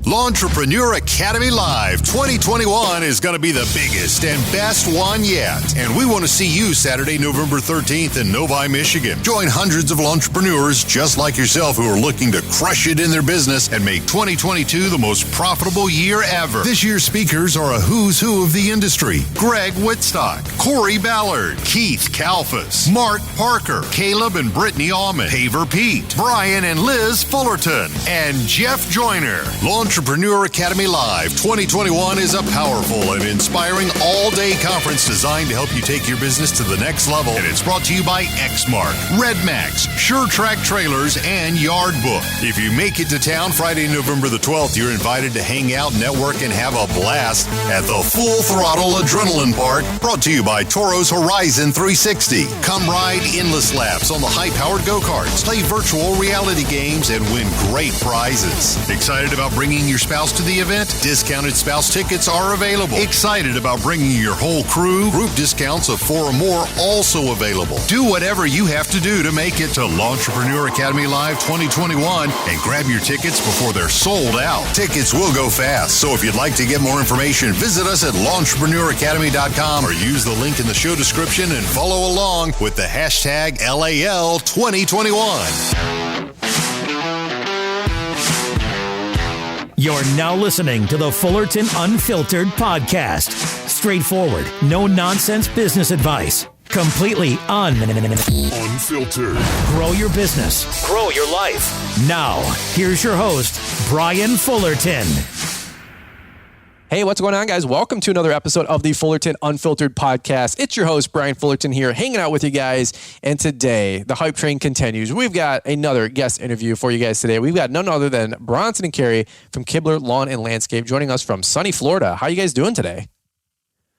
L'Entrepreneur Academy Live 2021 is going to be the biggest and best one yet. And we want to see you Saturday, November 13th in Novi, Michigan. Join hundreds of entrepreneurs just like yourself who are looking to crush it in their business and make 2022 the most profitable year ever. This year's speakers are a who's who of the industry. Greg Whitstock, Corey Ballard, Keith Kalfas, Mark Parker, Caleb and Brittany Almond, Haver Pete, Brian and Liz Fullerton, and Jeff Joyner. L'Entrepreneur Academy Live 2021 is a powerful and inspiring all-day conference designed to help you take your business to the next level. And it's brought to you by Xmark, RedMax, SureTrack Trailers, and Yard Book. If you make it to town Friday, November the 12th, you're invited to hang out, network, and have a blast at the Full Throttle Adrenaline Park, brought to you by Toro's Horizon 360. Come ride endless laps on the high-powered go-karts, play virtual reality games, and win great prizes. Excited about bringing your spouse to the event? Discounted spouse tickets are available. Excited about bringing your whole crew? Group discounts of 4 or more also available. Do whatever you have to do to make it to L'Entrepreneur Academy Live 2021 and grab your tickets before they're sold out. Tickets will go fast, so if you'd like to get more information, visit us at l'entrepreneuracademy.com or use the link in the show description and follow along with the hashtag LAL 2021. You're now listening to the Fullerton Unfiltered podcast. Straightforward, no nonsense business advice. Completely unfiltered. Grow your business. Grow your life. Now, here's your host, Brian Fullerton. Hey, what's going on, guys? Welcome to another episode of the Fullerton Unfiltered podcast. It's your host, Brian Fullerton here, hanging out with you guys. And today, the hype train continues. We've got another guest interview for you guys today. We've got none other than Bronson and Carrie from Kibler Lawn and Landscape joining us from sunny Florida. How are you guys doing today?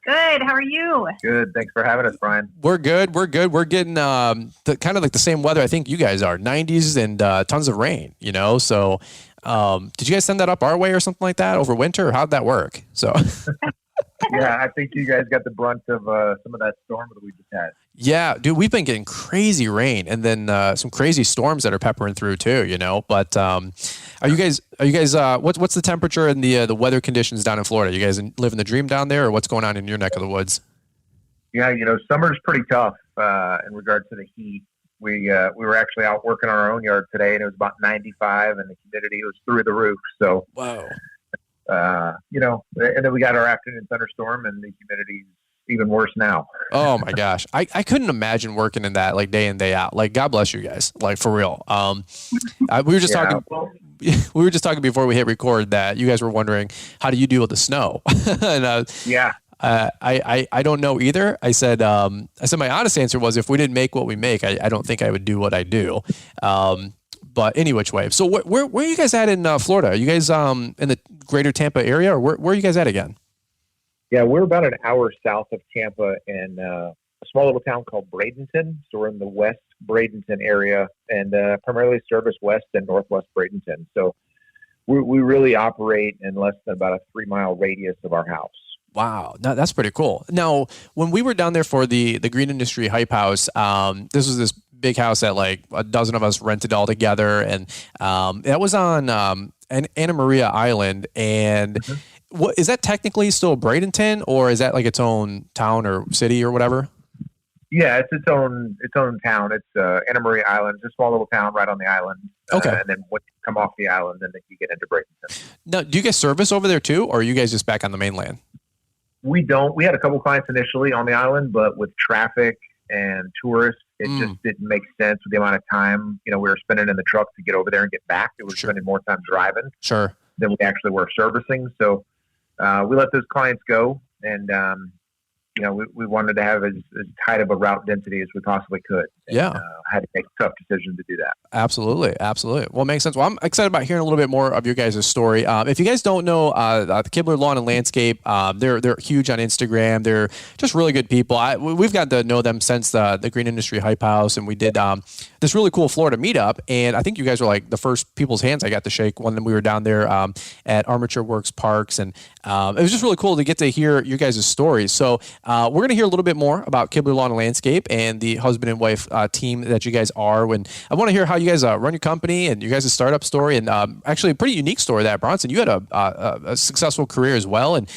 Good. How are you? Good. Thanks for having us, Brian. We're good. We're getting kind of like the same weather I think you guys are, 90s and tons of rain, you know? So did you guys send that up our way or something like that over winter, or how'd that work? So yeah, I think you guys got the brunt of some of that storm that we just had. Yeah, dude, we've been getting crazy rain and then some crazy storms that are peppering through too, you know. But are you guys what's the temperature and the weather conditions down in Florida? You guys living the dream down there, or what's going on in your neck of the woods? Yeah, you know, summer's pretty tough in regards to the heat. We were actually out working on our own yard today, and it was about 95, and the humidity was through the roof. So, wow. You know, and then we got our afternoon thunderstorm, and the humidity's even worse now. Oh my gosh, I couldn't imagine working in that like day in day out. Like, God bless you guys, like for real. We were just talking. We were just talking before we hit record that you guys were wondering, how do you deal with the snow? And yeah. I don't know either. I said my honest answer was, if we didn't make what we make, I don't think I would do what I do. But any which way. So where are you guys at in Florida? Are you guys in the greater Tampa area, or where are you guys at again? Yeah, we're about an hour south of Tampa in a small little town called Bradenton. So we're in the West Bradenton area and primarily service West and Northwest Bradenton. So we really operate in less than about a 3-mile radius of our house. Wow, that's pretty cool. Now, when we were down there for the Green Industry Hype House, this was this big house that like a dozen of us rented all together, and that was on Anna Maria Island. And what is that technically still Bradenton, or is that like its own town or city or whatever? Yeah, it's its own town. It's Anna Maria Island. It's a small little town right on the island. Okay. And then once you come off the island, then you get into Bradenton. Now, do you guys service over there too, or are you guys just back on the mainland? We don't. We had a couple clients initially on the island, but with traffic and tourists, it just didn't make sense with the amount of time, you know, we were spending in the truck to get over there and get back. It was spending more time driving than we actually were servicing. So we let those clients go, and you know, we wanted to have as tight of a route density as we possibly could. And, had to make a tough decision to do that. Absolutely. Well, it makes sense. Well, I'm excited about hearing a little bit more of your guys' story. If you guys don't know, the Kibler Lawn and Landscape, they're huge on Instagram. They're just really good people. We've got to know them since the Green Industry Hype House, and we did this really cool Florida meetup. And I think you guys were like the first people's hands I got to shake when we were down there at Armature Works Parks. And it was just really cool to get to hear your guys' stories. So we're going to hear a little bit more about Kibler Lawn and Landscape and the husband and wife team that you guys are. When I want to hear how you guys run your company and you guys' startup story, and actually a pretty unique story that Bronson, you had a successful career as well, and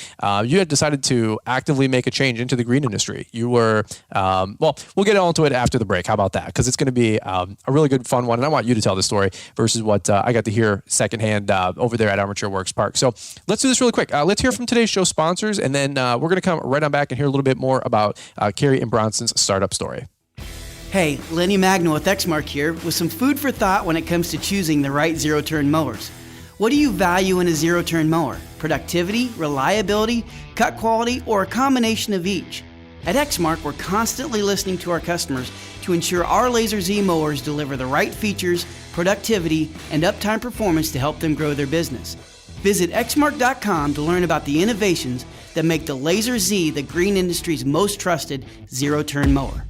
you had decided to actively make a change into the green industry. You were, well, we'll get on to it after the break. How about that? Because it's going to be a really good, fun one, and I want you to tell the story versus what I got to hear secondhand over there at Armature Works Park. So let's do this really quick. Let's hear from today's show sponsors, and then we're going to come right on back and hear a little bit more about Carrie and Bronson's startup story. Hey, Lenny Magno with Exmark here with some food for thought when it comes to choosing the right zero-turn mowers. What do you value in a zero-turn mower? Productivity, reliability, cut quality, or a combination of each? At Exmark, we're constantly listening to our customers to ensure our Laser Z mowers deliver the right features, productivity, and uptime performance to help them grow their business. Visit exmark.com to learn about the innovations that make the Laser Z the green industry's most trusted zero-turn mower.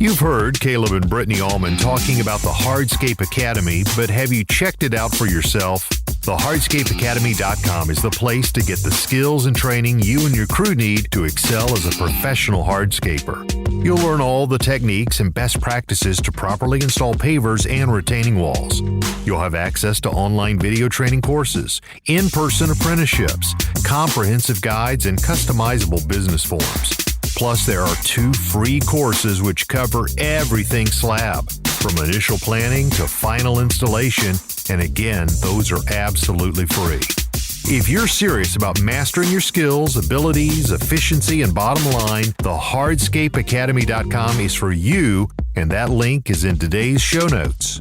You've heard Caleb and Brittany Allman talking about the Hardscape Academy, but have you checked it out for yourself? The hardscapeacademy.com is the place to get the skills and training you and your crew need to excel as a professional hardscaper. You'll learn all the techniques and best practices to properly install pavers and retaining walls. You'll have access to online video training courses, in-person apprenticeships, comprehensive guides, and customizable business forms. Plus, there are 2 free courses which cover everything slab, from initial planning to final installation, and again, those are absolutely free. If you're serious about mastering your skills, abilities, efficiency, and bottom line, the hardscapeacademy.com is for you, and that link is in today's show notes.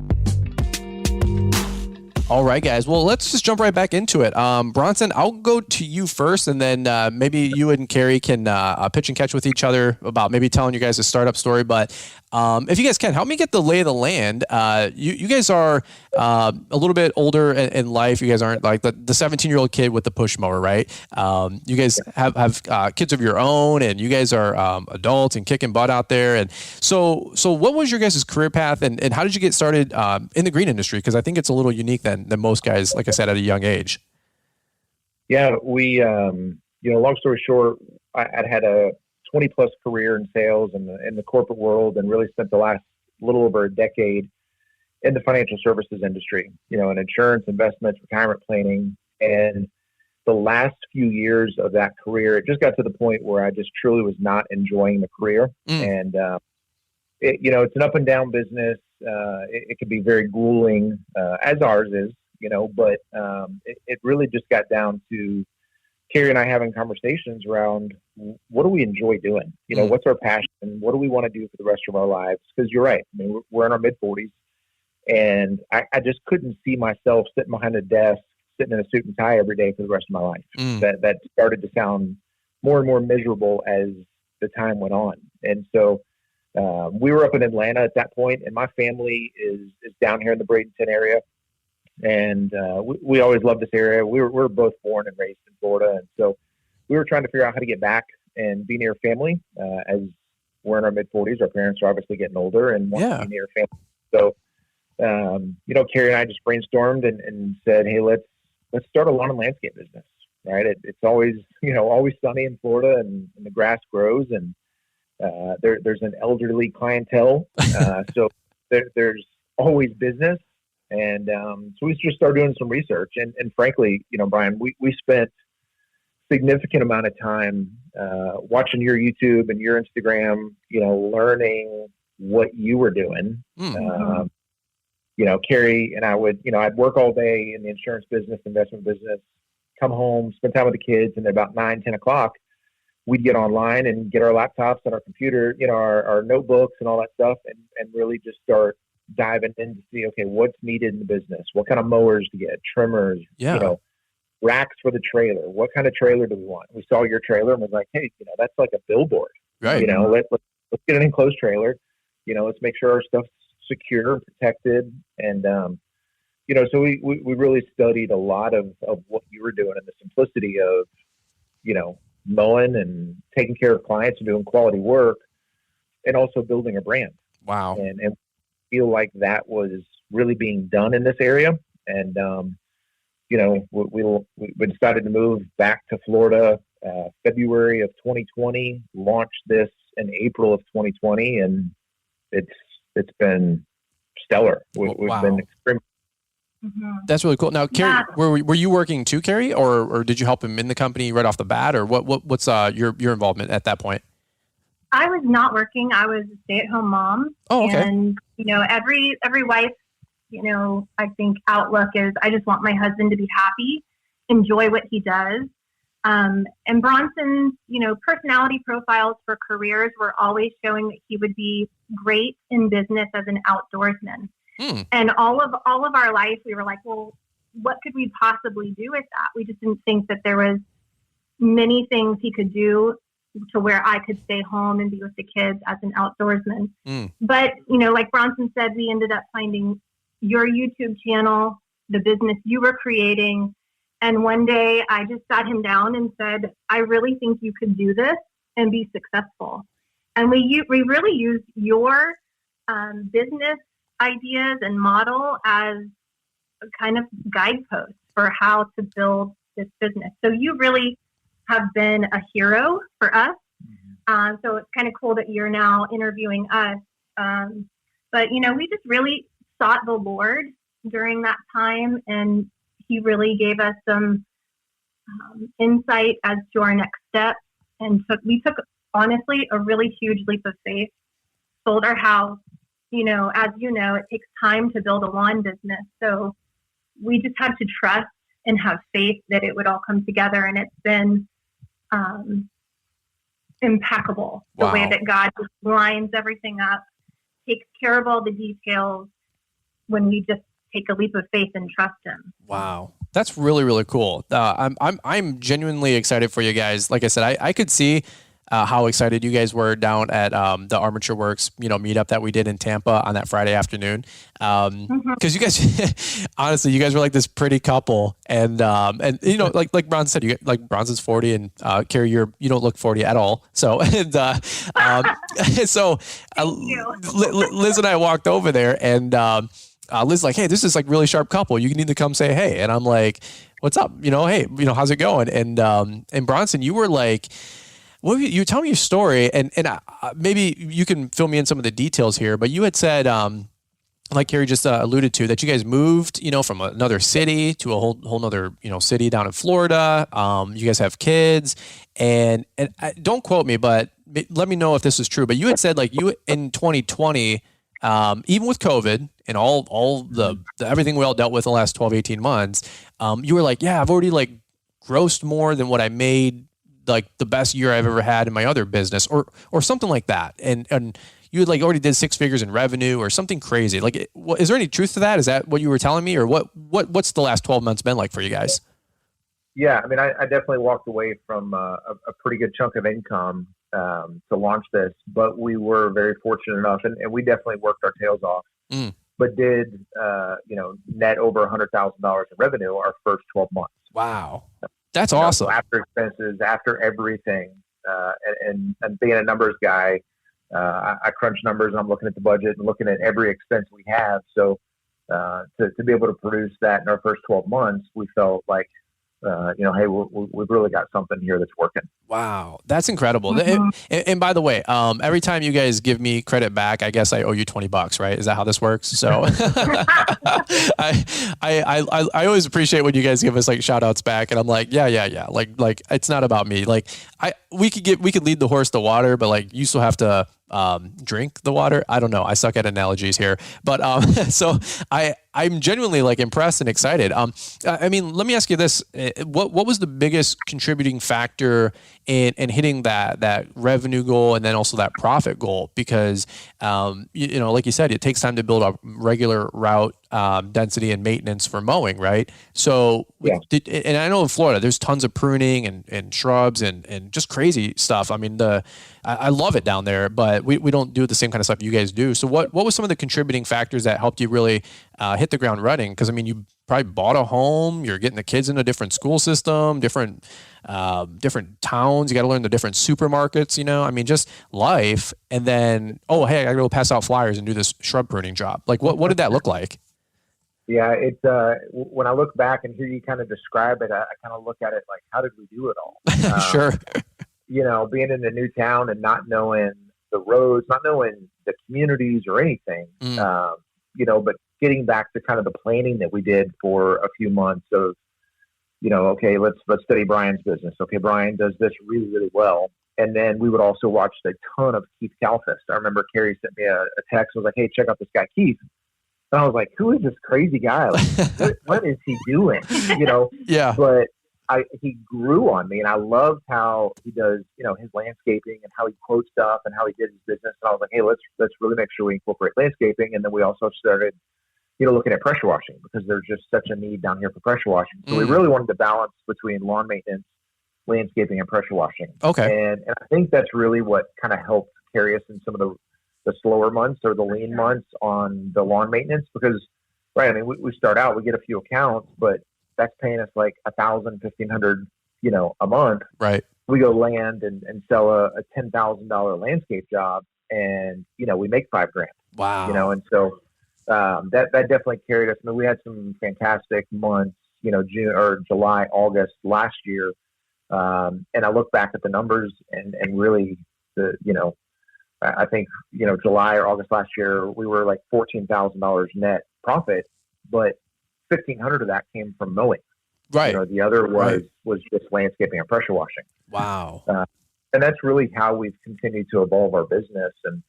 All right, guys. Well, let's just jump right back into it. Bronson, I'll go to you first, and then maybe you and Carrie can pitch and catch with each other about maybe telling you guys a startup story. But if you guys can, help me get the lay of the land. You guys are a little bit older in life. You guys aren't like the 17-year-old kid with the push mower, right? You guys have kids of your own, and you guys are adults and kicking butt out there. And so what was your guys' career path, and how did you get started in the green industry? Because I think it's a little unique than most guys, like I said, at a young age. Yeah, we, long story short, I'd had a 20-plus career in sales and in the corporate world, and really spent the last little over a decade in the financial services industry, in insurance, investments, retirement planning. And the last few years of that career, it just got to the point where I just truly was not enjoying the career. And, it's an up and down business. It can be very grueling, as ours is, but it really just got down to Carrie and I having conversations around what do we enjoy doing? What's our passion? What do we want to do for the rest of our lives? Because you're right. I mean, we're in our mid-40s, and I just couldn't see myself sitting behind a desk, sitting in a suit and tie every day for the rest of my life. That started to sound more and more miserable as the time went on. And so we were up in Atlanta at that point, and my family is down here in the Bradenton area. And we always loved this area. We were both born and raised in Florida. And so we were trying to figure out how to get back and be near family. As we're in our mid-40s, our parents are obviously getting older and want to be near family. So, Carrie and I just brainstormed and said, hey, let's start a lawn and landscape business, right? It's always, always sunny in Florida, and the grass grows, and there's an elderly clientele. So there's always business. And so we just started doing some research. And frankly, Brian, we spent significant amount of time watching your YouTube and your Instagram, learning what you were doing. Carrie and I would, I'd work all day in the insurance business, investment business, come home, spend time with the kids, and at about 9, 10 o'clock, we'd get online and get our laptops and our computer, our notebooks and all that stuff, and really just start diving in to see, okay, what's needed in the business, what kind of mowers to get, trimmers, racks for the trailer, what kind of trailer do we want? We saw your trailer and was like, hey, that's like a billboard, right? Let's get an enclosed trailer, let's make sure our stuff's secure, protected. And, so we really studied a lot of what you were doing, and the simplicity of, mowing and taking care of clients and doing quality work, and also building a brand. Wow. And feel like that was really being done in this area. And we decided to move back to Florida February of 2020, launched this in April of 2020, and it's been stellar. We've been extremely. That's really cool. Now, Carrie, were you working too, Carrie, or did you help him in the company right off the bat, or what's your involvement at that point? I was not working. I was a stay-at-home mom. Oh, okay. And every wife, I think outlook is I just want my husband to be happy, enjoy what he does. And Bronson's, personality profiles for careers were always showing that he would be great in business as an outdoorsman. And all of our life, we were like, well, what could we possibly do with that? We just didn't think that there was many things he could do to where I could stay home and be with the kids as an outdoorsman. But, like Bronson said, we ended up finding your YouTube channel, the business you were creating. And one day I just sat him down and said, I really think you could do this and be successful. And we really used your business ideas and model as a kind of guidepost for how to build this business. So you really have been a hero for us. So it's kind of cool that you're now interviewing us. But, we just really sought the Lord during that time, and he really gave us some insight as to our next steps. And we took, honestly, a really huge leap of faith, sold our house. As it takes time to build a lawn business. So we just had to trust and have faith that it would all come together. And it's been impeccable, the way that God just lines everything up, takes care of all the details when we just take a leap of faith and trust him. Wow. That's really, really cool. I'm genuinely excited for you guys. Like I said, I could see how excited you guys were down at the Armature Works, meetup that we did in Tampa on that Friday afternoon. Because you guys, honestly, you guys were like this pretty couple, and like Bronson said, like Bronson's 40, and Carrie, you don't look 40 at all. So Liz and I walked over there, and Liz like, hey, this is like really sharp couple. You need to come say hey, and I'm like, what's up? Hey, how's it going? And Bronson, you were like. Well, you tell me your story, and maybe you can fill me in some of the details here. But you had said, like Carrie just alluded to, that you guys moved, from another city to a whole nother, city down in Florida. You guys have kids, and don't quote me, but let me know if this is true. But you had said like you in 2020, even with COVID and all the everything we all dealt with in the last 12, 18 months, you were like, yeah, I've already like grossed more than what I made like the best year I've ever had in my other business or something like that. And you had like already did 6 figures in revenue or something crazy. Like, is there any truth to that? Is that what you were telling me, or what's the last 12 months been like for you guys? Yeah. I mean, I definitely walked away from a pretty good chunk of income to launch this, but we were very fortunate enough, and we definitely worked our tails off, but did, net over $100,000 in revenue our first 12 months. Wow. That's awesome. So after expenses, after everything, and being a numbers guy, I crunch numbers and I'm looking at the budget and looking at every expense we have. So to be able to produce that in our first 12 months, we felt like, hey, we've really got something here that's working. Wow. That's incredible. And by the way, every time you guys give me credit back, I guess I owe you $20, right? Is that how this works? So I always appreciate when you guys give us like shout outs back, and I'm like, yeah. Like it's not about me. Like we could lead the horse to water, but like you still have to drink the water. I don't know. I suck at analogies here, but so I'm genuinely like impressed and excited. I mean, let me ask you this: what was the biggest contributing factor in hitting that revenue goal and then also that profit goal? Because like you said, it takes time to build a regular route density and maintenance for mowing, right? So, and I know in Florida there's tons of pruning and shrubs and just crazy stuff. I mean, I love it down there, but we don't do the same kind of stuff you guys do. So what was some of the contributing factors that helped you really hit the ground running? Because I mean, you probably bought a home, you're getting the kids in a different school system, different towns, you got to learn the different supermarkets, I mean, just life. And then, hey, I got to go pass out flyers and do this shrub pruning job. Like what did that look like? Yeah, it's when I look back and hear you kind of describe it, I kind of look at it like, how did we do it all? Sure. Being in a new town and not knowing the roads, not knowing the communities or anything, but getting back to kind of the planning that we did for a few months of, okay, let's study Brian's business. Okay, Brian does this really, really well. And then we would also watch a ton of Keith Kalfist. I remember Carrie sent me a text. I was like, hey, check out this guy, Keith. And I was like, who is this crazy guy? Like, what is he doing? Yeah. But he grew on me, and I loved how he does, his landscaping and how he quotes stuff and how he did his business. And I was like, hey, let's really make sure we incorporate landscaping. And then we also started, looking at pressure washing, because there's just such a need down here for pressure washing. So we really wanted to balance between lawn maintenance, landscaping, and pressure washing. Okay. And I think that's really what kind of helped carry us in some of the slower months or the lean months on the lawn maintenance, because, right, I mean, we start out, we get a few accounts, but that's paying us like $1,000, $1,500, a month. Right. We go land and sell a $10,000 landscape job, and, we make $5,000. Wow. And so that definitely carried us. I mean, we had some fantastic months, June or July, August last year. And I look back at the numbers and really I think, July or August last year, we were like $14,000 net profit, but 1,500 of that came from mowing. Right. The other was just landscaping and pressure washing. Wow. And that's really how we've continued to evolve our business. And,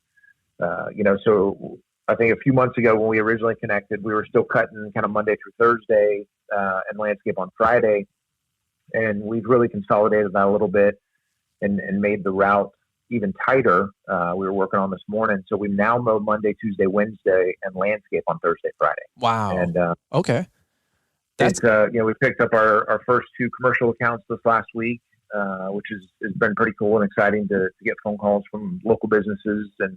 so I think a few months ago when we originally connected, we were still cutting kind of Monday through Thursday and landscape on Friday. And we've really consolidated that a little bit and made the route even tighter. We were working on this morning. So we now mow Monday, Tuesday, Wednesday, and landscape on Thursday, Friday. Wow. And okay. That's we picked up our first 2 commercial accounts this last week, which has been pretty cool and exciting to get phone calls from local businesses and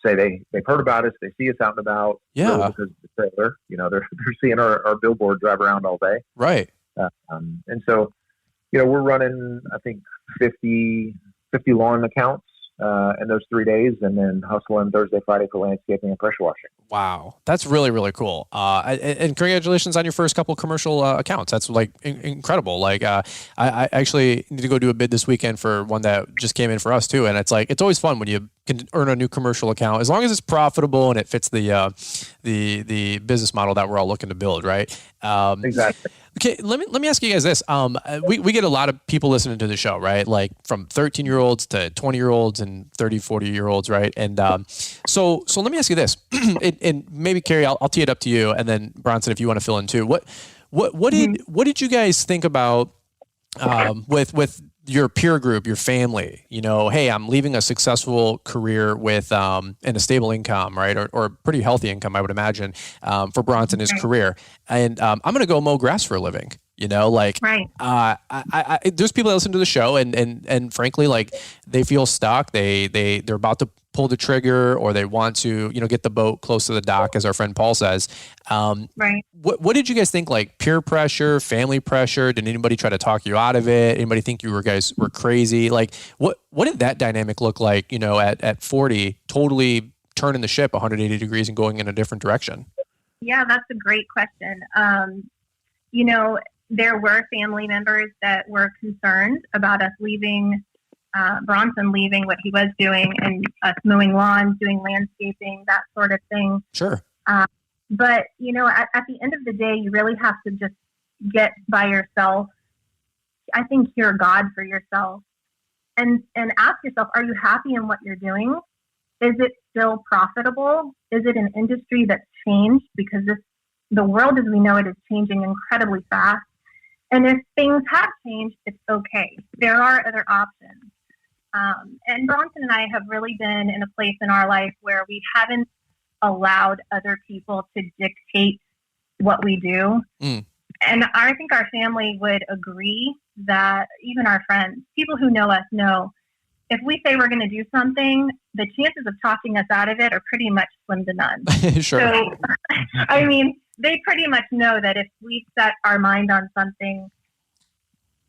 say they've heard about us, they see us out and about. Yeah. Really, because of the trailer, they're seeing our billboard drive around all day. Right. And so, we're running, I think, 50 lawn accounts in those 3 days, and then hustling Thursday, Friday for landscaping and pressure washing. Wow. That's really, really cool. And congratulations on your first couple commercial accounts. That's like incredible. Like, I actually need to go do a bid this weekend for one that just came in for us too. And it's like, it's always fun when you can earn a new commercial account, as long as it's profitable and it fits the business model that we're all looking to build. Right. Exactly. Okay, let me ask you guys this. We get a lot of people listening to the show, right? Like from 13-year-olds to 20-year-olds and 30, 40-year-olds, right? And so let me ask you this, and maybe Carrie, I'll tee it up to you, and then Bronson, if you want to fill in too. What did you guys think about with your peer group, your family? Hey, I'm leaving a successful career with and a stable income, right, or pretty healthy income, I would imagine, for Bronson, his career, and I'm going to go mow grass for a living. Right. There's people that listen to the show and frankly, like, they feel stuck. They're about to pull the trigger, or they want to, get the boat close to the dock, as our friend Paul says. Right. What did you guys think? Like peer pressure, family pressure? Did anybody try to talk you out of it? Anybody think you guys were crazy? Like, what did that dynamic look like? At 40, totally turning the ship 180 degrees and going in a different direction. Yeah, that's a great question. There were family members that were concerned about us leaving, Bronson leaving what he was doing, and us mowing lawns, doing landscaping, that sort of thing. Sure. But, at the end of the day, you really have to just get by yourself. I think hear God for yourself and ask yourself, are you happy in what you're doing? Is it still profitable? Is it an industry that's changed? Because the world as we know it is changing incredibly fast. And if things have changed, it's okay. There are other options. And Bronson and I have really been in a place in our life where we haven't allowed other people to dictate what we do. And I think our family would agree that, even our friends, people who know us know, if we say we're going to do something, the chances of talking us out of it are pretty much slim to none. Sure. So, I mean, they pretty much know that if we set our mind on something,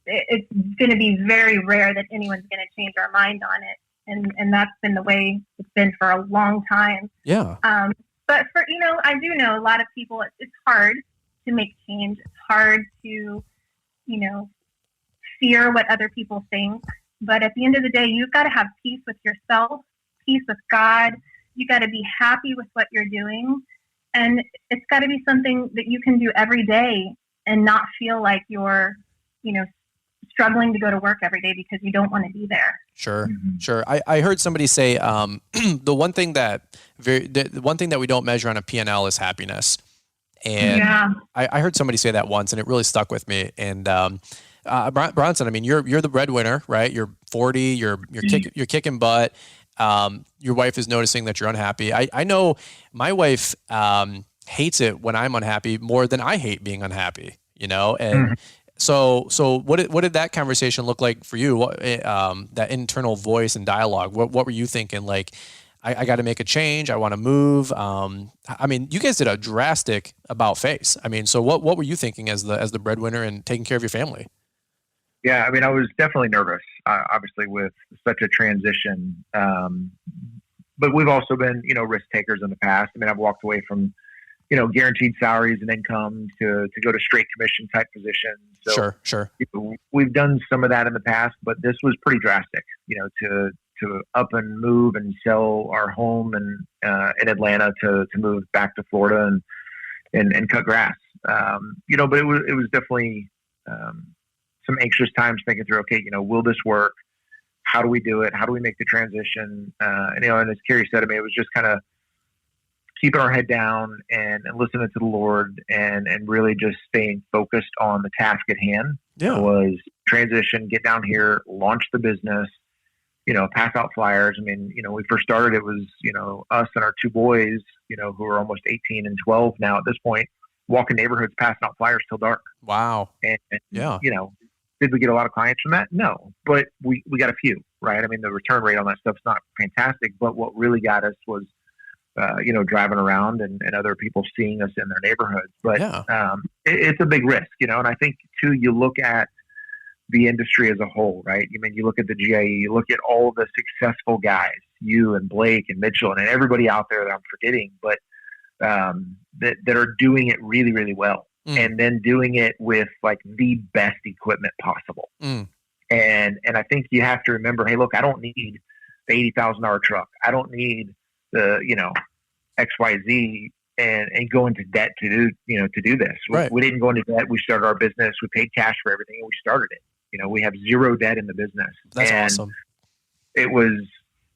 it's going to be very rare that anyone's going to change our mind on it. And that's been the way it's been for a long time. Yeah. But I do know a lot of people, it's hard to make change. It's hard to, fear what other people think. But at the end of the day, you've got to have peace with yourself, peace with God. You got to be happy with what you're doing. And it's got to be something that you can do every day and not feel like you're, struggling to go to work every day because you don't want to be there. Sure. Sure. I heard somebody say, the one thing that we don't measure on a P&L is happiness. And I heard somebody say that once and it really stuck with me. And, Bronson, I mean, you're the breadwinner, right? You're 40, you're kicking butt. Your wife is noticing that you're unhappy. I know my wife, hates it when I'm unhappy more than I hate being unhappy, and so what did that conversation look like for you? That internal voice and dialogue, what were you thinking? Like, I got to make a change. I want to move. I mean, you guys did a drastic about face. I mean, so what were you thinking as the breadwinner and taking care of your family? Yeah, I mean, I was definitely nervous, obviously, with such a transition. But we've also been, risk takers in the past. I mean, I've walked away from, guaranteed salaries and income to go to straight commission type positions. So, Sure. We've done some of that in the past, but this was pretty drastic, to up and move and sell our home and in Atlanta to move back to Florida and cut grass. But it was definitely some anxious times thinking through, okay, will this work? How do we do it? How do we make the transition? And as Carrie said to me, it was just kind of keeping our head down and listening to the Lord and really just staying focused on the task at hand. Yeah. It was transition, get down here, launch the business, pass out flyers. I mean, when we first started, it was, us and our two boys, who are almost 18 and 12 now at this point, walking neighborhoods, passing out flyers till dark. Wow. And did we get a lot of clients from that? No, but we got a few, right? I mean, the return rate on that stuff's not fantastic, but what really got us was, driving around and other people seeing us in their neighborhoods. But it's a big risk, and I think too, you look at the industry as a whole, right? I mean, you look at the GIE, you look at all the successful guys, you and Blake and Mitchell and everybody out there that I'm forgetting, but that are doing it really, really well. And then doing it with like the best equipment possible. And I think you have to remember, hey, look, I don't need the $80,000 truck. I don't need the, XYZ and go into debt to do this. Right. We didn't go into debt. We started our business. We paid cash for everything and we started it. We have zero debt in the business. That's and awesome. It was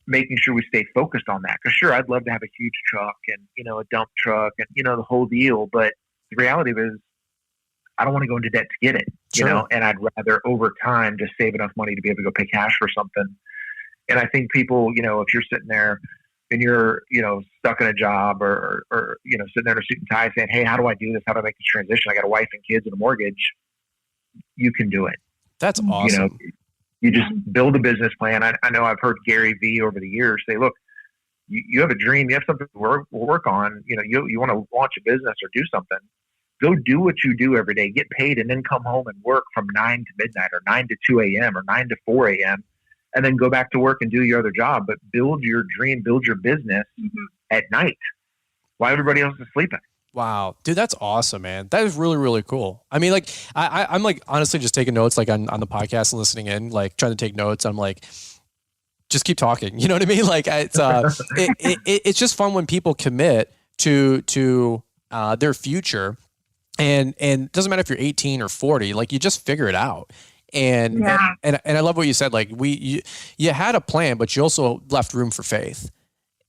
making sure we stay focused on that. Cause sure, I'd love to have a huge truck and, a dump truck and, the whole deal. But the reality is I don't want to go into debt to get it, and I'd rather over time just save enough money to be able to go pay cash for something. And I think people, if you're sitting there and you're, stuck in a job or sitting there in a suit and tie saying, hey, how do I do this? How do I make this transition? I got a wife and kids and a mortgage. You can do it. That's awesome. You just build a business plan. I know I've heard Gary V over the years say, look, you have a dream, you have something to work on, you want to launch a business or do something. Go do what you do every day, get paid, and then come home and work from 9 to midnight or 9 to 2 a.m. or 9 to 4 a.m. and then go back to work and do your other job. But build your dream, build your business at night while everybody else is sleeping. Wow. Dude, that's awesome, man. That is really, really cool. I mean, like, I'm like honestly just taking notes, like on the podcast and listening in, like trying to take notes. I'm like, just keep talking. You know what I mean? Like it's it's just fun when people commit to their future. And it doesn't matter if you're 18 or 40, like you just figure it out. And I love what you said. Like you had a plan, but you also left room for faith.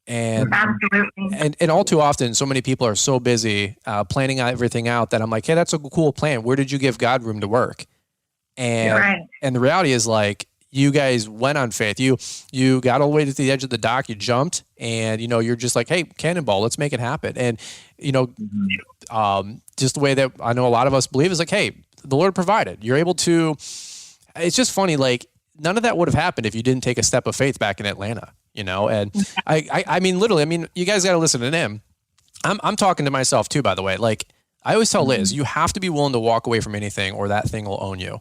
And absolutely. And all too often, so many people are so busy planning everything out that I'm like, hey, that's a cool plan. Where did you give God room to work? And the reality is, like, you guys went on faith. You got all the way to the edge of the dock. You jumped, and you're just like, hey, cannonball, let's make it happen. And just the way that I know a lot of us believe is like, hey, the Lord provided. You're able to. It's just funny, like none of that would have happened if you didn't take a step of faith back in Atlanta. And I mean, literally, I mean, you guys got to listen to him. I'm talking to myself too, by the way. Like I always tell Liz, you have to be willing to walk away from anything, or that thing will own you.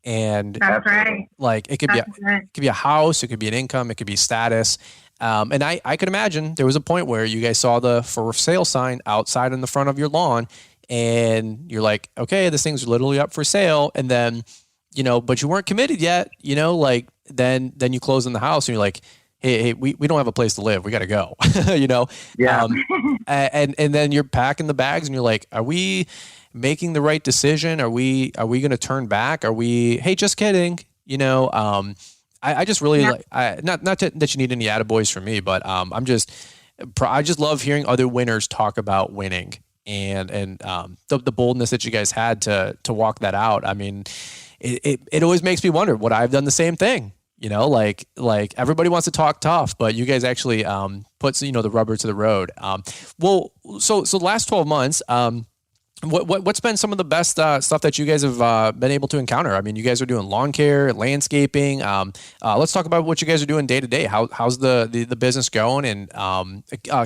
And that's right. Like it could be a house, it could be an income, it could be status. And I could imagine there was a point where you guys saw the for sale sign outside in the front of your lawn, and you're like, okay, this thing's literally up for sale. And then, but you weren't committed yet, like then you close in the house and you're like, hey, we don't have a place to live. We got to go, Yeah. And then you're packing the bags and you're like, are we making the right decision? Are we going to turn back? Hey, just kidding. I just really like, not that you need any attaboys from me, but I just love hearing other winners talk about winning and the boldness that you guys had to walk that out. I mean, it always makes me wonder, would I have done the same thing? Like everybody wants to talk tough, but you guys actually puts the rubber to the road. So the last 12 months, what's been some of the best stuff that you guys have been able to encounter? I mean, you guys are doing lawn care, landscaping. Let's talk about what you guys are doing day to day. How's the business going? And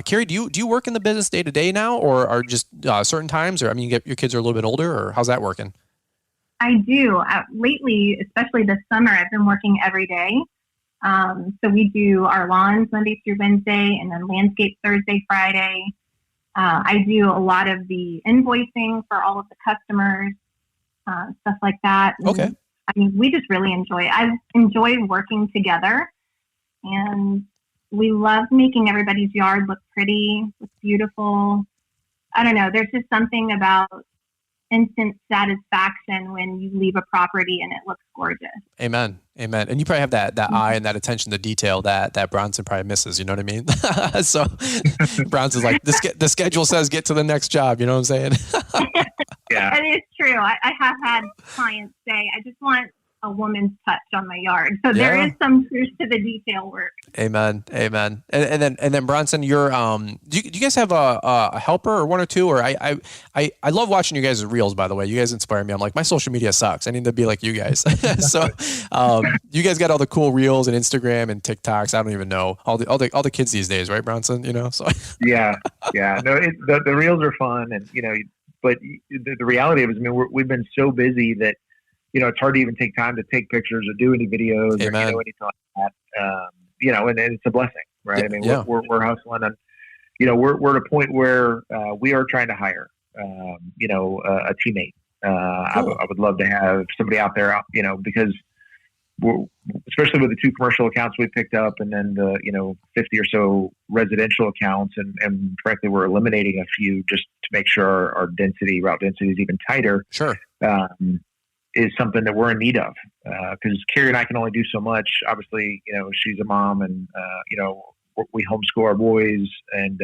Carrie, do you work in the business day to day now, or are just certain times? Or I mean, your kids are a little bit older, or how's that working? I do. Lately, especially this summer, I've been working every day. So we do our lawns Monday through Wednesday, and then landscape Thursday, Friday. I do a lot of the invoicing for all of the customers, stuff like that. And, okay. I mean, we just really I enjoy working together, and we love making everybody's yard look pretty, look beautiful. I don't know. There's just something about instant satisfaction when you leave a property and it looks gorgeous. Amen. And you probably have that eye and that attention to detail that Bronson probably misses. You know what I mean? So Bronson's like, the schedule says get to the next job. You know what I'm saying? Yeah. It is true. I have had clients say, I just want a woman's touch on my yard. So there is some truth to the detail work. Amen. And then Bronson, you're do you guys have a helper or one or two? Or I love watching you guys' reels, by the way. You guys inspire me. I'm like, my social media sucks. I need to be like you guys. So you guys got all the cool reels and Instagram and TikToks. I don't even know all the kids these days, right, Bronson? So Yeah. No, the reels are fun, and but the reality of it is, I mean, we've been so busy that it's hard to even take time to take pictures or do any videos or anything like that. And it's a blessing, right? Yeah, I mean, we're hustling, and we're at a point where we are trying to hire, a teammate. Cool. I would love to have somebody out there, because especially with the 2 commercial accounts we picked up, and then the 50 or so residential accounts, and frankly, we're eliminating a few just to make sure our route density is even tighter. Sure. Is something that we're in need of, because Carrie and I can only do so much. Obviously, she's a mom, and we homeschool our boys, and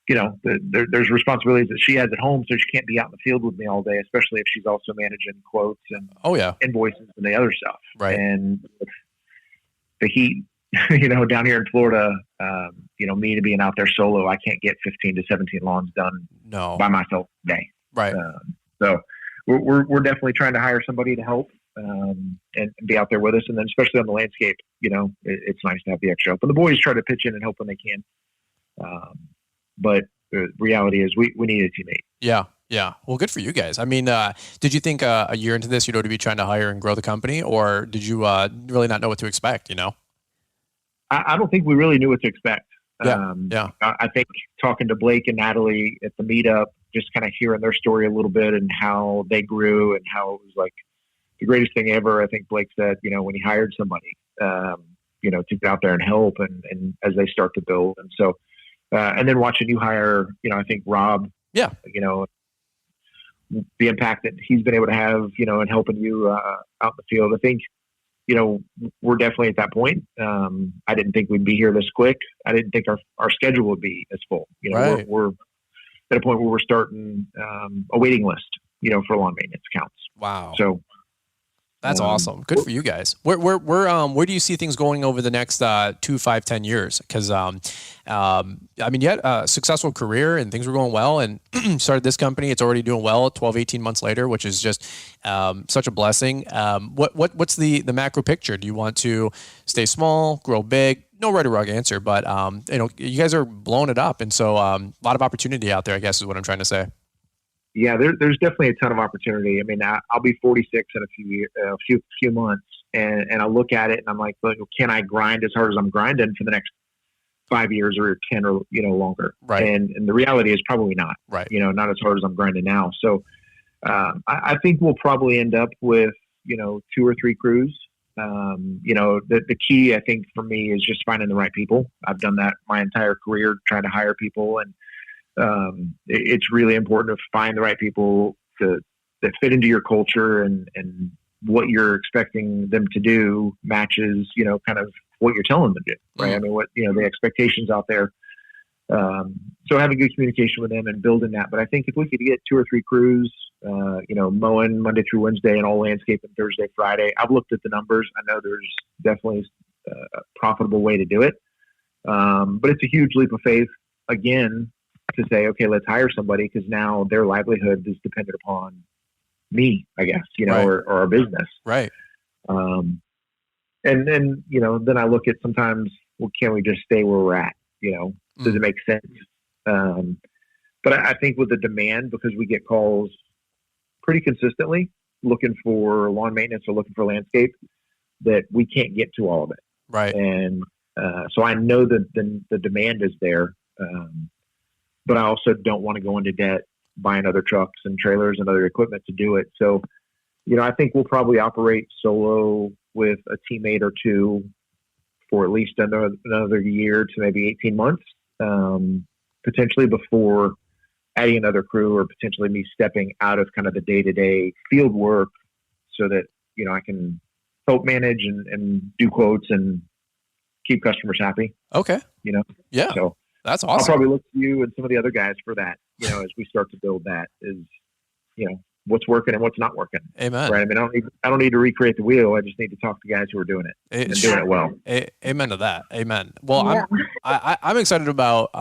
there's responsibilities that she has at home, so she can't be out in the field with me all day, especially if she's also managing quotes and invoices and the other stuff. Right. And the heat, down here in Florida, me to being out there solo, I can't get 15 to 17 lawns done by myself today. Right. So we're definitely trying to hire somebody to help and be out there with us. And then especially on the landscape, it's nice to have the extra help. And the boys try to pitch in and help when they can. But the reality is we need a teammate. Yeah. Yeah. Well, good for you guys. I mean, did you think a year into this, to be trying to hire and grow the company, or did you really not know what to expect, I don't think we really knew what to expect. Yeah. I think talking to Blake and Natalie at the meetup, just kind of hearing their story a little bit and how they grew and how it was like the greatest thing ever. I think Blake said, when he hired somebody, to get out there and help and as they start to build. And so, and then watching you hire, I think Rob, the impact that he's been able to have, in helping you out in the field. I think, we're definitely at that point. I didn't think we'd be here this quick. I didn't think our schedule would be as full. Right. We're at a point where we're starting a waiting list, for lawn maintenance accounts. Wow. So that's awesome. Good for you guys. Where do you see things going over the next 2, 5, 10 years? Because I mean, you had a successful career and things were going well, and started this company. It's already doing well 12, 18 months later, which is just such a blessing. What's the macro picture? Do you want to stay small, grow big? No right or wrong answer, but you guys are blowing it up, and so a lot of opportunity out there, I guess, is what I'm trying to say. Yeah, there's definitely a ton of opportunity. I mean, I'll be 46 in a few months, and I look at it and I'm like, look, can I grind as hard as I'm grinding for the next 5 years or 10 or, longer. Right. And the reality is probably not, right. Not as hard as I'm grinding now. So I think we'll probably end up with, 2 or 3 crews. The key, I think, for me is just finding the right people. I've done that my entire career, trying to hire people. And it's really important to find the right people that fit into your culture and what you're expecting them to do matches, kind of what you're telling them to do, right? Mm. I mean, what, the expectations out there. So having good communication with them and building that. But I think if we could get 2 or 3 crews, mowing Monday through Wednesday and all landscaping Thursday, Friday, I've looked at the numbers. I know there's definitely a profitable way to do it. But it's a huge leap of faith, again, to say, okay, let's hire somebody because now their livelihood is dependent upon me, I guess, right. or our business. Right. And then, then I look at sometimes, well, can we just stay where we're at? Does it make sense? But I think with the demand, because we get calls pretty consistently looking for lawn maintenance or looking for landscape, that we can't get to all of it. Right. And so I know that the demand is there. But I also don't want to go into debt buying other trucks and trailers and other equipment to do it. So, I think we'll probably operate solo with a teammate or 2 for at least another year to maybe 18 months, potentially before adding another crew or potentially me stepping out of kind of the day-to-day field work so that, I can help manage and do quotes and keep customers happy. Okay. Yeah. So that's awesome. I'll probably look to you and some of the other guys for that, as we start to build that is, what's working and what's not working. Amen. Right. I mean, I don't need to recreate the wheel. I just need to talk to guys who are doing it and doing it well. Amen to that. Amen. Well, yeah. I'm excited about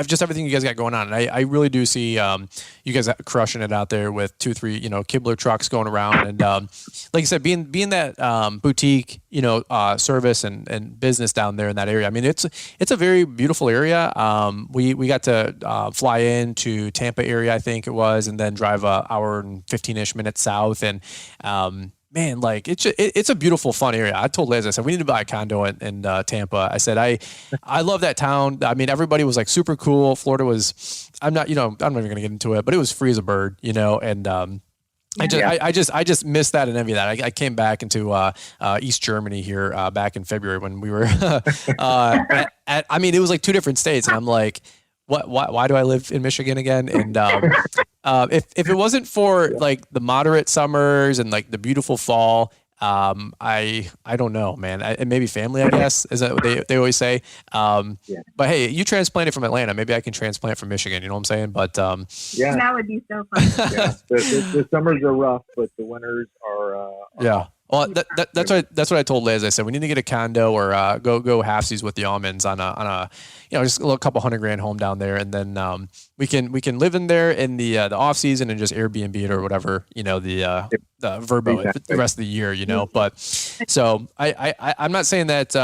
just everything you guys got going on. And I really do see you guys crushing it out there with 2, 3, Kibler trucks going around. And like you said, being that boutique, service and business down there in that area. I mean, it's a very beautiful area. We got to fly into Tampa area, I think it was, and then drive an hour and 15-ish minutes south. And man, like it's a beautiful, fun area. I told Liz, I said, we need to buy a condo in Tampa. I said, I love that town. I mean, everybody was like super cool. Florida was, I'm not even going to get into it, but it was free as a bird, and I just miss that and envy that. I came back into East Germany here back in February when we were I mean, it was like 2 different states, and I'm like, why do I live in Michigan again? And if it wasn't for like the moderate summers and like the beautiful fall, I don't know, man. And maybe family, I guess, is that what they always say. But hey, you transplanted from Atlanta. Maybe I can transplant from Michigan. You know what I'm saying? But that would be so fun. The summers are rough, but the winters are yeah. Well, that's what I told Liz. I said we need to get a condo or go halfsies with the almonds on a just a little couple $100,000 home down there, and then we can live in there in the off season and just Airbnb it or whatever the Verbo exactly. the rest of the year. But so I'm not saying that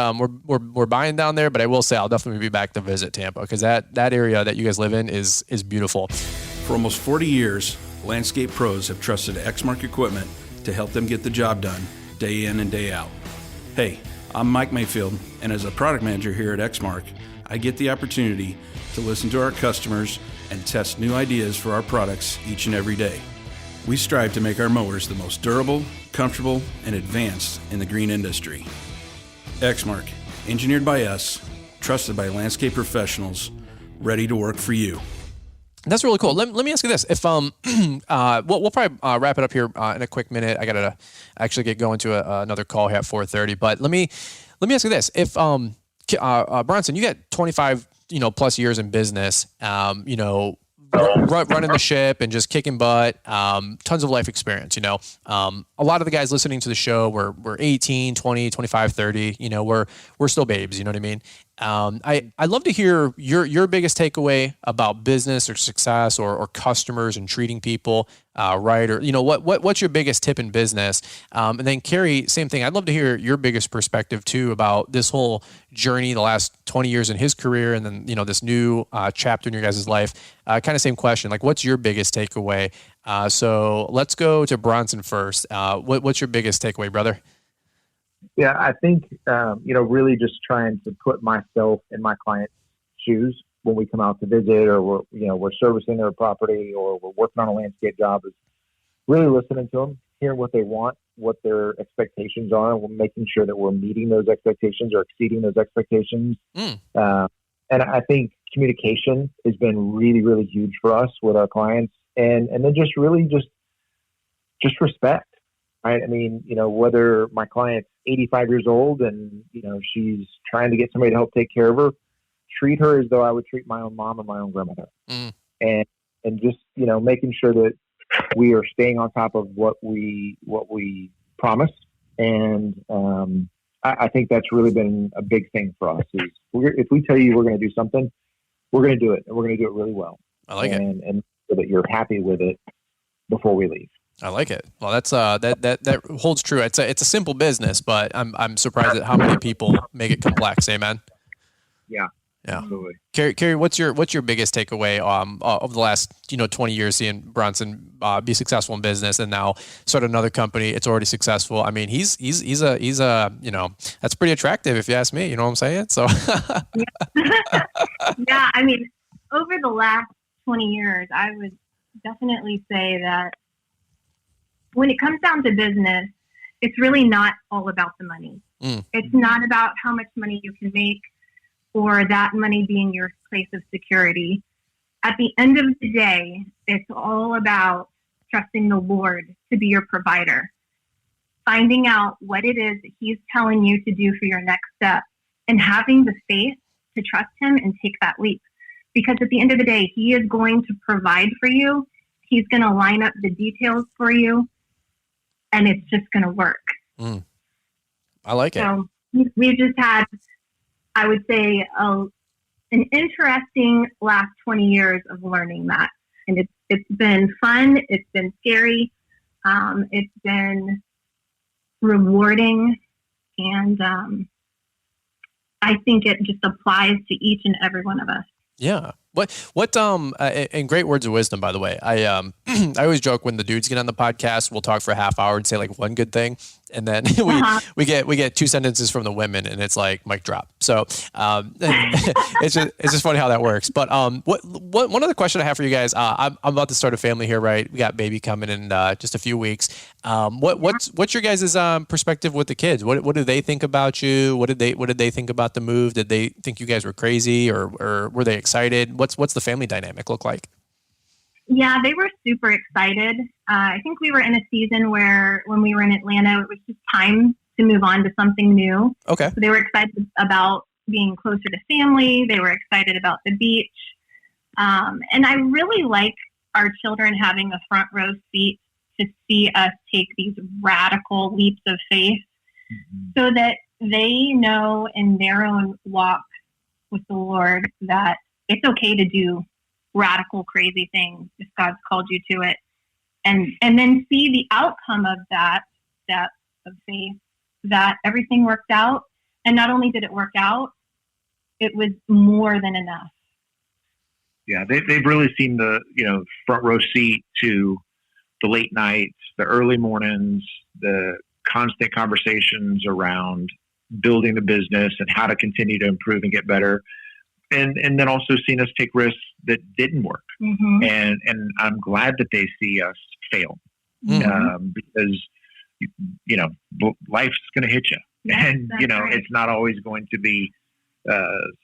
we're buying down there, but I will say I'll definitely be back to visit Tampa because that area that you guys live in is beautiful. For almost 40 years, landscape pros have trusted Exmark equipment to help them get the job done day in and day out. Hey, I'm Mike Mayfield, and as a product manager here at Exmark, I get the opportunity to listen to our customers and test new ideas for our products each and every day. We strive to make our mowers the most durable, comfortable, and advanced in the green industry. Exmark, engineered by us, trusted by landscape professionals, ready to work for you. That's really cool. Let me ask you this: if we'll probably wrap it up here in a quick minute. I gotta actually get going to another call here at 4:30. But let me ask you this: if Bronson, you got 25 plus years in business, running the ship and just kicking butt, tons of life experience. A lot of the guys listening to the show were 18, 20, 25, 30. We're still babes. You know what I mean? I'd love to hear your biggest takeaway about business or success or customers and treating people right, or what's your biggest tip in business, and then Carrie, same thing. I'd love to hear your biggest perspective too about this whole journey, the last 20 years in his career, and then this new chapter in your guys' life. Kind of same question, like what's your biggest takeaway? So let's go to Bronson first. What's your biggest takeaway, brother? Yeah, I think, really just trying to put myself in my client's shoes when we come out to visit, or we're servicing their property, or we're working on a landscape job, is really listening to them, hearing what they want, what their expectations are, and we're making sure that we're meeting those expectations or exceeding those expectations. And I think communication has been really, really huge for us with our clients, and then just respect. Right? I mean, whether my client's 85 years old and, she's trying to get somebody to help take care of her, treat her as though I would treat my own mom or my own grandmother. And just, making sure that we are staying on top of what we promise. And I think that's really been a big thing for us is if we tell you we're going to do something, we're going to do it, and we're going to do it really well. I like it. And so that you're happy with it before we leave. I like it. Well, that's that holds true. It's a simple business, but I'm surprised at how many people make it complex. Amen. Yeah. Absolutely. Carrie, what's your biggest takeaway of the last 20 years seeing Bronson be successful in business, and now start another company? It's already successful. I mean, he's a that's pretty attractive if you ask me. You know what I'm saying? So. Yeah. I mean, over the last 20 years, I would definitely say that when it comes down to business, it's really not all about the money. It's not about how much money you can make or that money being your place of security. At the end of the day, it's all about trusting the Lord to be your provider, finding out what it is that He's telling you to do for your next step, and having the faith to trust Him and take that leap. Because at the end of the day, He is going to provide for you. He's going to line up the details for you, and it's just going to work. I like it. So we've just had, I would say, an interesting last 20 years of learning that. And it's been fun. It's been scary. It's been rewarding. And I think it just applies to each and every one of us. Yeah. What and great words of wisdom, by the way. I always joke when the dudes get on the podcast, we'll talk for a half hour and say like one good thing, and then we get two sentences from the women, and it's like mic drop. So it's just funny how that works. But one other question I have for you guys. I'm about to start a family here, right? We got baby coming in just a few weeks. What's your guys' perspective with the kids? What do they think about you? What did they think about the move? Did they think you guys were crazy, or were they excited? What's the family dynamic look like? Yeah, they were super excited. I think we were in a season where when we were in Atlanta, it was just time to move on to something new. Okay. So they were excited about being closer to family. They were excited about the beach. And I really like our children having a front row seat to see us take these radical leaps of faith, so that they know in their own walk with the Lord that it's okay to do radical, crazy things if God's called you to it. And then see the outcome of that step of faith, that everything worked out. And not only did it work out, it was more than enough. Yeah, they've really seen the front row seat to the late nights, the early mornings, the constant conversations around building the business and how to continue to improve and get better. And then also seeing us take risks that didn't work. And I'm glad that they see us fail, because, life's going to hit you. And, right. It's not always going to be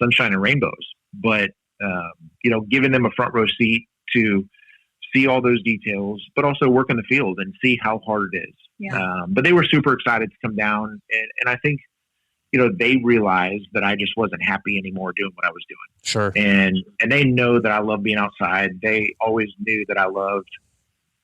sunshine and rainbows. But, giving them a front row seat to see all those details, but also work in the field and see how hard it is. Yeah. But they were super excited to come down. And I think, they realized that I just wasn't happy anymore doing what I was doing. Sure. And they know that I love being outside. They always knew that I loved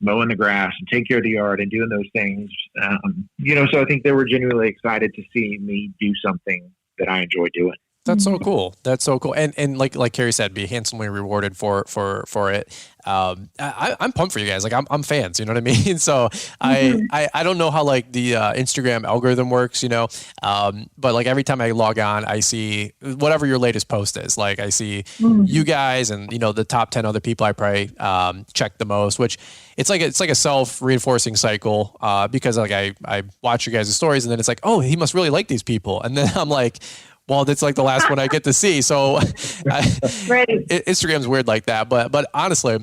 mowing the grass and taking care of the yard and doing those things. So I think they were genuinely excited to see me do something that I enjoy doing. That's so cool. That's so cool. And like Carrie said, be handsomely rewarded for it. I'm pumped for you guys. Like I'm fans, you know what I mean? So I don't know how like the Instagram algorithm works, but like every time I log on, I see whatever your latest post is. Like I see you guys and, the top 10 other people I probably check the most, which it's like a self-reinforcing cycle because like I watch your guys' stories and then it's like, oh, he must really like these people. And then I'm like, Well, that's like the last one I get to see. So Right. Instagram's weird like that. But honestly,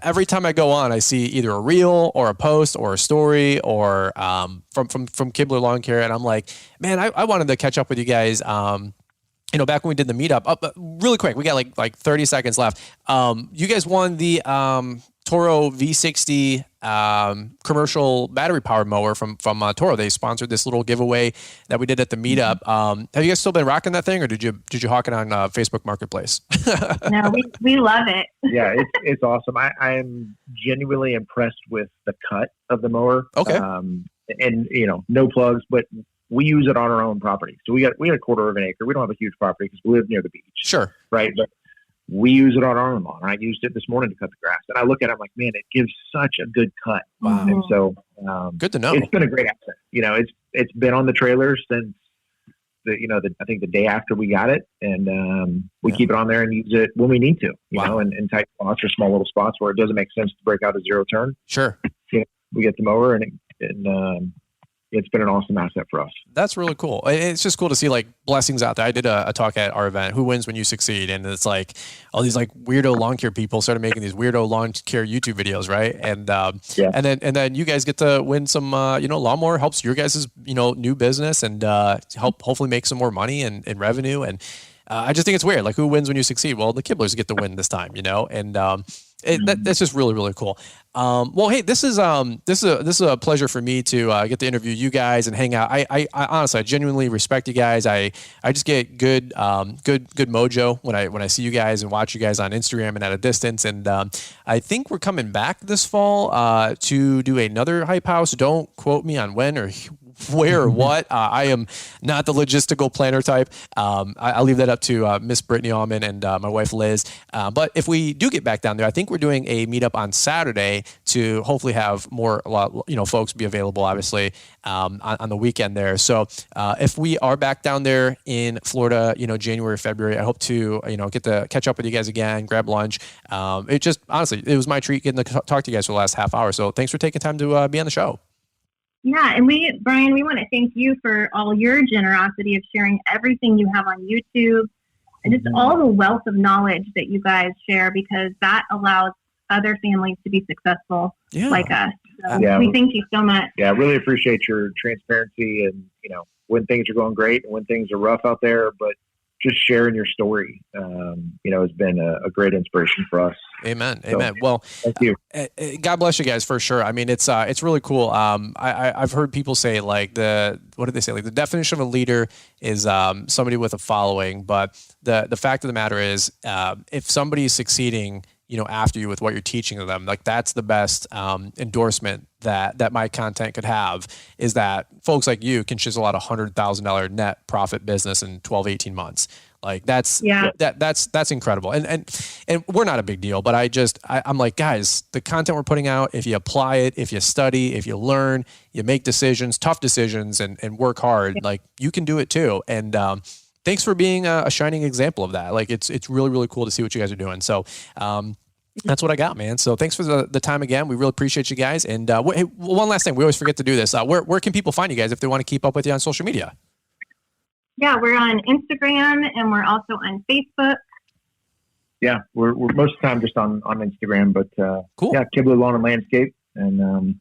every time I go on, I see either a reel or a post or a story or from Kibler Lawn Care. And I'm like, man, I wanted to catch up with you guys. Back when we did the meetup, really quick, we got like 30 seconds left. You guys won the Toro V60 commercial battery powered mower from Toro. They sponsored this little giveaway that we did at the meetup. Have you guys still been rocking that thing, or did you hawk it on Facebook Marketplace? No, we love it. Yeah, it's awesome. I'm genuinely impressed with the cut of the mower. Okay. And no plugs, but we use it on our own property. So we had a quarter of an acre. We don't have a huge property because we live near the beach. Sure. Right. But we use it on our own lawn. I used it this morning to cut the grass, and I look at it, I'm like, man, it gives such a good cut. Wow. And so, good to know. It's been a great asset. It's been on the trailer since I think the day after we got it, and we keep it on there and use it when we need to, in tight spots or small little spots where it doesn't make sense to break out a zero turn. Sure. We get the mower and it's been an awesome asset for us. That's really cool. It's just cool to see like blessings out there. I did a talk at our event, Who Wins When You Succeed? And it's like all these like weirdo lawn care people started making these weirdo lawn care YouTube videos, right? And and then you guys get to win some lawnmower, helps your guys' new business and help hopefully make some more money and revenue. And I just think it's weird. Like, who wins when you succeed? Well, the Kiblers get the win this time, and that's just really, really cool. Well, hey, this is a pleasure for me to get to interview you guys and hang out. I honestly, I genuinely respect you guys. I just get good mojo when I see you guys and watch you guys on Instagram and at a distance. And I think we're coming back this fall to do another Hype House. Don't quote me on when or where or what. I am not the logistical planner type. I'll leave that up to Miss Brittany Allman and my wife Liz. But if we do get back down there, I think we're doing a meetup on Saturday to hopefully have folks be available, obviously, on the weekend there. So if we are back down there in Florida, January, February, I hope to, get to catch up with you guys again, grab lunch. It just, honestly, it was my treat getting to talk to you guys for the last half hour. So thanks for taking time to be on the show. Yeah, and Brian, we want to thank you for all your generosity of sharing everything you have on YouTube and just all the wealth of knowledge that you guys share, because that allows other families to be successful like us. So we thank you so much. Yeah, I really appreciate your transparency and, when things are going great and when things are rough out there, but just sharing your story, has been a great inspiration for us. Amen. So, Amen. Well, thank you. God bless you guys for sure. I mean, it's really cool. I've heard people say what did they say? Like the definition of a leader is somebody with a following, but the fact of the matter is, if somebody is succeeding, after you with what you're teaching to them, like that's the best endorsement that my content could have, is that folks like you can chisel out $100,000 net profit business in 12, 18 months. Like that's incredible. And we're not a big deal, but I'm like, guys, the content we're putting out, if you apply it, if you study, if you learn, you make decisions, tough decisions and work hard, like you can do it too. And, thanks for being a shining example of that. Like it's really, really cool to see what you guys are doing. So, that's what I got, man. So thanks for the time again. We really appreciate you guys. And hey, one last thing, we always forget to do this. Where can people find you guys if they want to keep up with you on social media? Yeah, we're on Instagram and we're also on Facebook. Yeah, we're most of the time just on Instagram, but cool. Yeah, Kibler Lawn and Landscape, and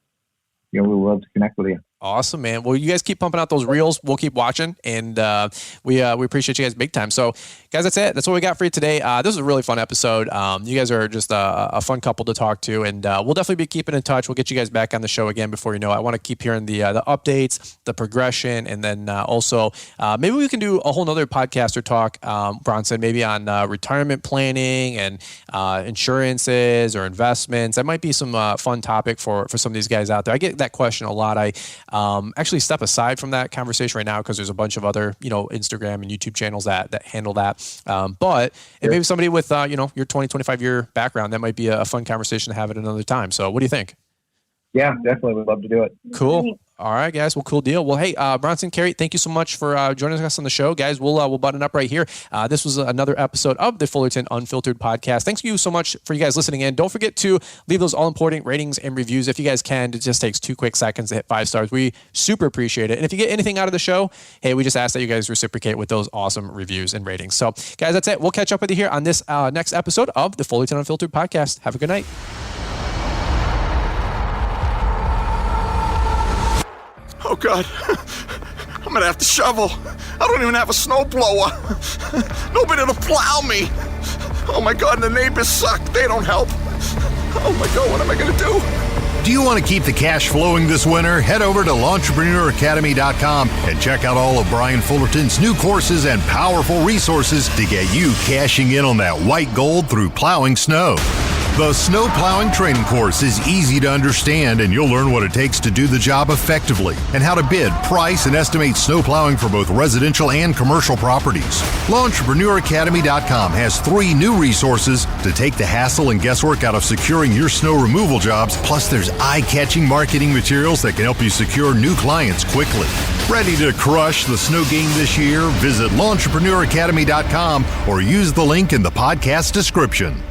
we would love to connect with you. Awesome, man. Well, you guys keep pumping out those reels. We'll keep watching, and we appreciate you guys big time. So, guys, that's it. That's what we got for you today. This was a really fun episode. You guys are just a fun couple to talk to, and we'll definitely be keeping in touch. We'll get you guys back on the show again before you know it. I want to keep hearing the updates, the progression, and then also maybe we can do a whole nother podcast or talk, Bronson, maybe on retirement planning and insurances or investments. That might be some fun topic for some of these guys out there. I get that question a lot. I actually step aside from that conversation right now because there's a bunch of other, Instagram and YouTube channels that handle that. But if maybe somebody with, your 20, 25 year background, that might be a fun conversation to have at another time. So what do you think? Yeah, definitely. We'd love to do it. Cool. All right, guys. Well, cool deal. Well, hey, Bronson, Carrie, thank you so much for joining us on the show, guys. We'll button up right here. This was another episode of the Fullerton Unfiltered podcast. Thanks you so much for you guys listening in. Don't forget to leave those all-important ratings and reviews if you guys can. It just takes 2 quick seconds to hit 5 stars. We super appreciate it. And if you get anything out of the show, hey, we just ask that you guys reciprocate with those awesome reviews and ratings. So, guys, that's it. We'll catch up with you here on this next episode of the Fullerton Unfiltered podcast. Have a good night. Oh, God. I'm going to have to shovel. I don't even have a snowblower. Nobody to plow me. Oh, my God, and the neighbors suck. They don't help. Oh, my God, what am I going to do? Do you want to keep the cash flowing this winter? Head over to L'EntrepreneurAcademy.com and check out all of Brian Fullerton's new courses and powerful resources to get you cashing in on that white gold through plowing snow. The snow plowing training course is easy to understand, and you'll learn what it takes to do the job effectively and how to bid, price, and estimate snow plowing for both residential and commercial properties. L'EntrepreneurAcademy.com has 3 new resources to take the hassle and guesswork out of securing your snow removal jobs. Plus, there's eye-catching marketing materials that can help you secure new clients quickly. Ready to crush the snow game this year? Visit L'EntrepreneurAcademy.com or use the link in the podcast description.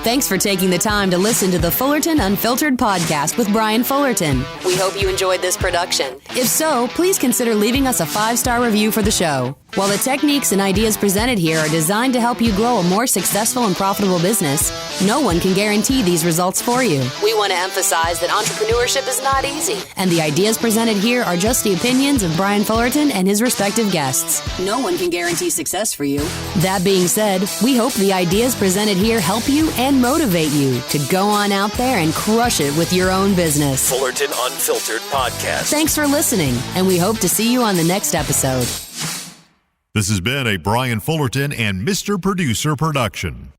Thanks for taking the time to listen to the Fullerton Unfiltered podcast with Brian Fullerton. We hope you enjoyed this production. If so, please consider leaving us a 5-star review for the show. While the techniques and ideas presented here are designed to help you grow a more successful and profitable business, no one can guarantee these results for you. We want to emphasize that entrepreneurship is not easy, and the ideas presented here are just the opinions of Brian Fullerton and his respective guests. No one can guarantee success for you. That being said, we hope the ideas presented here help you and motivate you to go on out there and crush it with your own business. Fullerton Unfiltered podcast. Thanks for listening, and we hope to see you on the next episode. This has been a Brian Fullerton and Mr. Producer production.